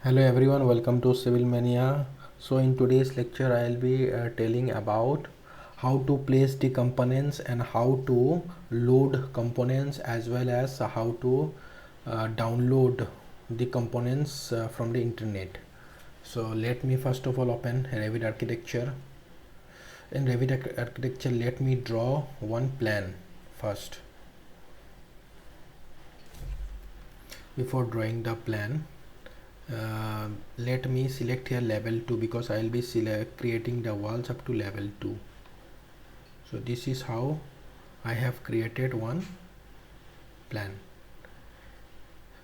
Hello everyone, welcome to Civil Mania. So in today's lecture I'll be telling about how to place the components and how to load components, as well as how to download the components from the internet. So let me first of all open Revit Architecture. In Revit Architecture, let me draw one plan first. Before drawing the plan, let me select here level 2, because I will be creating the walls up to level 2. So this is how I have created one plan.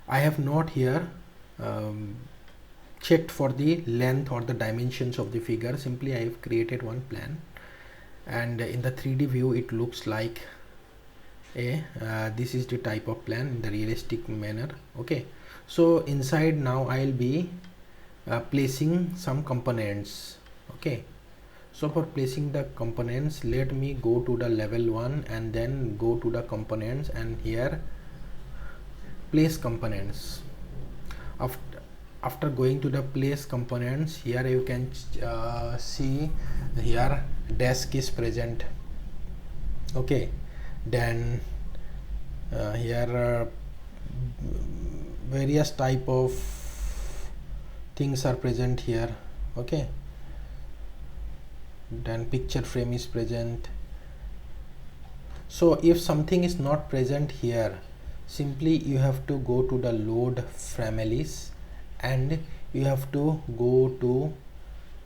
I have not here checked for the length or the dimensions of the figure. Simply I have created one plan, and in the 3D view it looks like this is the type of plan in the realistic manner. Okay, so inside now I'll be placing some components. Okay, so for placing the components, let me go to the level 1 and then go to the components, and here place components. After going to the place components, here you can see here desk is present. Okay, then here various type of things are present here. Okay, then picture frame is present. So if something is not present here, simply you have to go to the load families, and you have to go to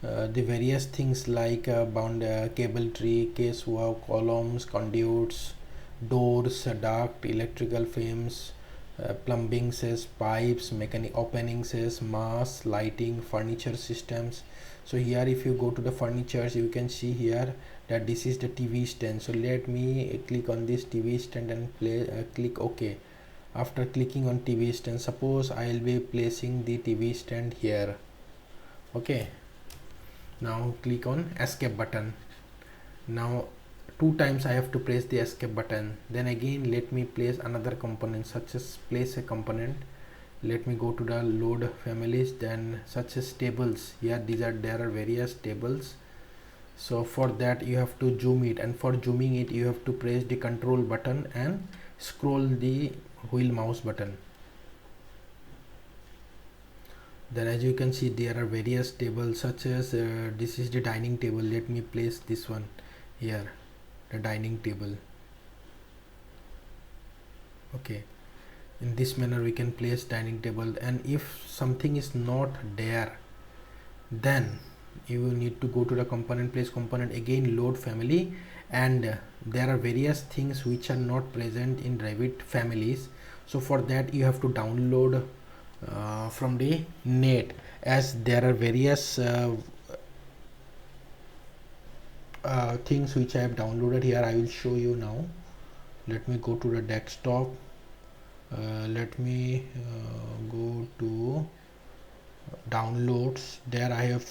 the various things like bound cable tree, case work, columns, conduits, doors, duct, electrical frames, plumbing says, pipes, mechanic opening says, mass, lighting, furniture systems. So here if you go to the furnitures, you can see here that this is the TV stand. So let me click on this TV stand and click OK. After clicking on TV stand, suppose I will be placing the TV stand here. Okay, now click on escape button. Now 2 times I have to press the escape button. Then again let me place another component, such as place a component. Let me go to the load families, then such as tables. Here there are various tables. So for that you have to zoom it, and for zooming it you have to press the control button and scroll the wheel mouse button. Then as you can see, there are various tables, such as this is the dining table. Let me place this one here, the dining table. Okay, in this manner we can place dining table. And if something is not there, then you need to go to the component, place component, again load family, and there are various things which are not present in Revit families. So for that you have to download from the net, as there are various things which I have downloaded here. I will show you now. Let me go to the desktop. Let me go to downloads. There I have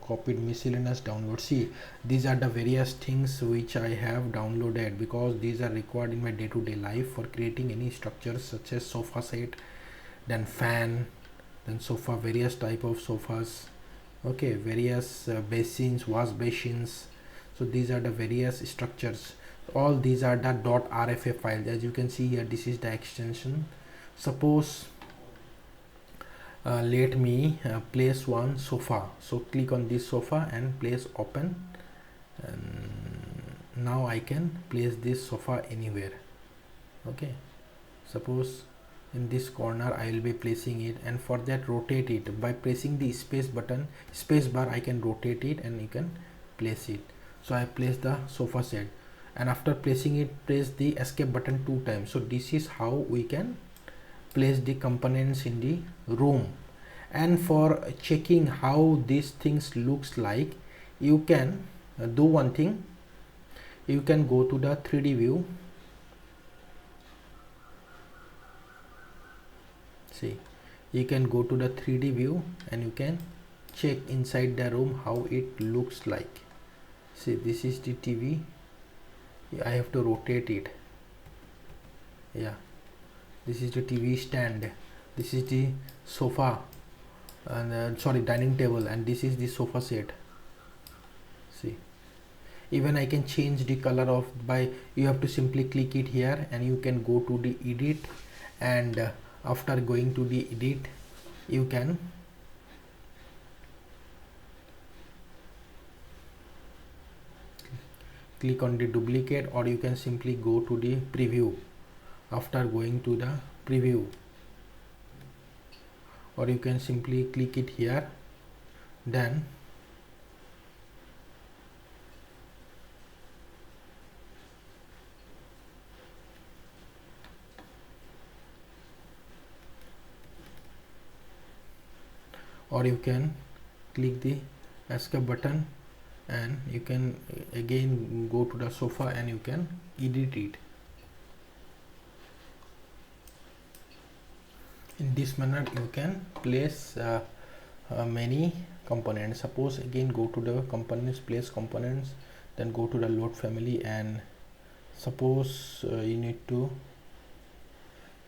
copied miscellaneous downloads. See, these are the various things which I have downloaded, because these are required in my day-to-day life for creating any structures, such as sofa set, then fan, then sofa, various type of sofas. Okay, various basins, wash basins. So these are the various structures. All these are the .rfa files. As you can see here, this is the extension. Suppose let me place one sofa. So click on this sofa and place open, and now I can place this sofa anywhere. Okay, suppose in this corner I will be placing it, and for that rotate it by pressing the space bar. I can rotate it and you can place it. So I place the sofa set, and after placing it, press the escape button 2 times. So this is how we can place the components in the room. And for checking how these things looks like, you can do one thing. You can go to the 3D view. See, you can go to the 3D view and you can check inside the room how it looks like. See, this is the TV. I have to rotate it. Yeah, this is the TV stand, this is the sofa, and sorry, dining table, and this is the sofa set. See, even I can change the color of by, you have to simply click it here and you can go to the edit, and after going to the edit you can click on the duplicate, or you can simply go to the preview. After going to the preview, or you can simply click it here, then or you can click the escape button and you can again go to the sofa and you can edit it. In this manner you can place many components. Suppose again go to the components, place components, then go to the load family, and suppose you need to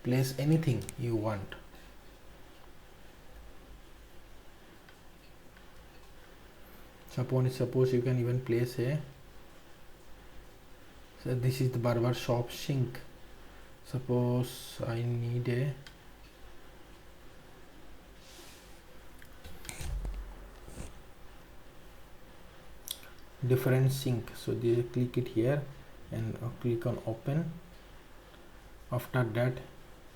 place anything you want. Suppose you can even place a, so this is the barber shop sink. Suppose I need a different sink, so they click it here and click on open. After that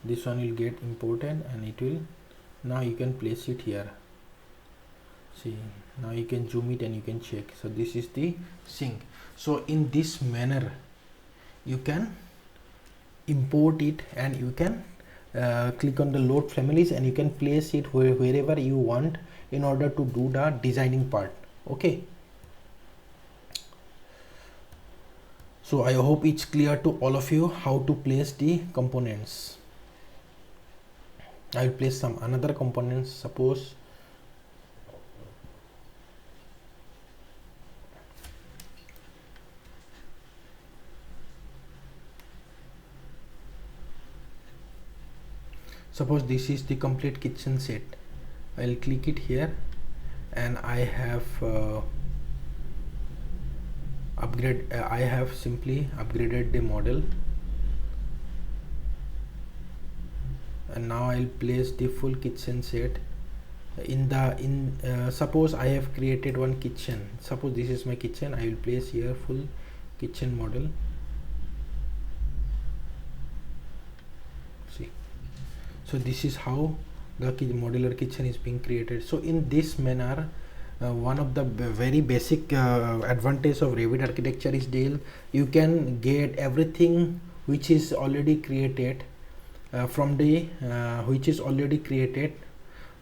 this one will get imported and it will, now you can place it here. See, now you can zoom it and you can check. So this is the sink. So in this manner you can import it, and you can click on the load families and you can place it wherever you want in order to do the designing part. Okay, so I hope it's clear to all of you how to place the components. I will place some another components. Suppose this is the complete kitchen set. I'll click it here and I have I have simply upgraded the model, and now I'll place the full kitchen set suppose I have created one kitchen. Suppose this is my kitchen. I will place here full kitchen model. See, so this is how the modular kitchen is being created. So in this manner, one of the very basic advantage of Revit architecture is you can get everything which is already created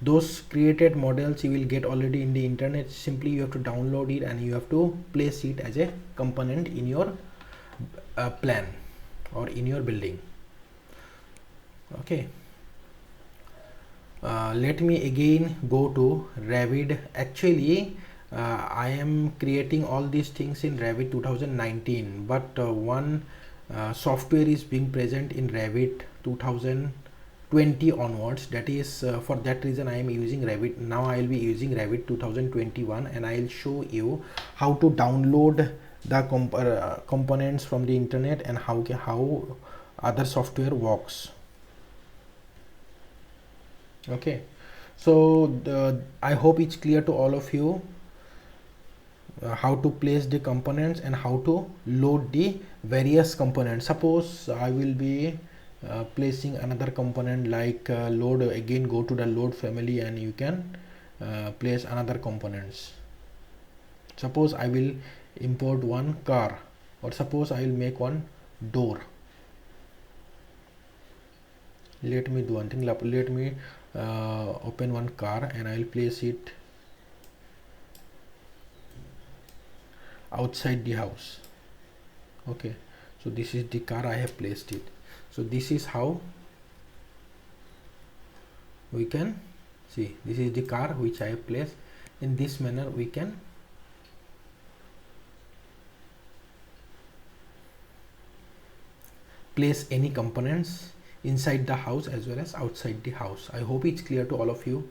those created models you will get already in the internet. Simply you have to download it and you have to place it as a component in your plan or in your building. Okay, let me again go to Revit. Actually I am creating all these things in Revit 2019, but one software is being present in Revit 2020 onwards. That is for that reason I am using Revit. Now I will be using Revit 2021, and I will show you how to download the components from the internet and how other software works. Okay, so I hope it's clear to all of you how to place the components and how to load the various components. Suppose I will be placing another component like load. Again go to the load family and you can place another components. Suppose I will import one car, or suppose I will make one door. Let me do one thing. Let me open one car and I will place it outside the house. Okay, so this is the car, I have placed it. So this is how we can see, this is the car which I have placed. In this manner we can place any components inside the house as well as outside the house. I hope it's clear to all of you.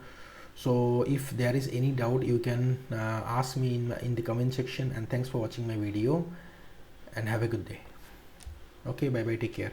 So if there is any doubt, you can ask me in the comment section. And thanks for watching my video, and have a good day. Okay, bye bye, take care.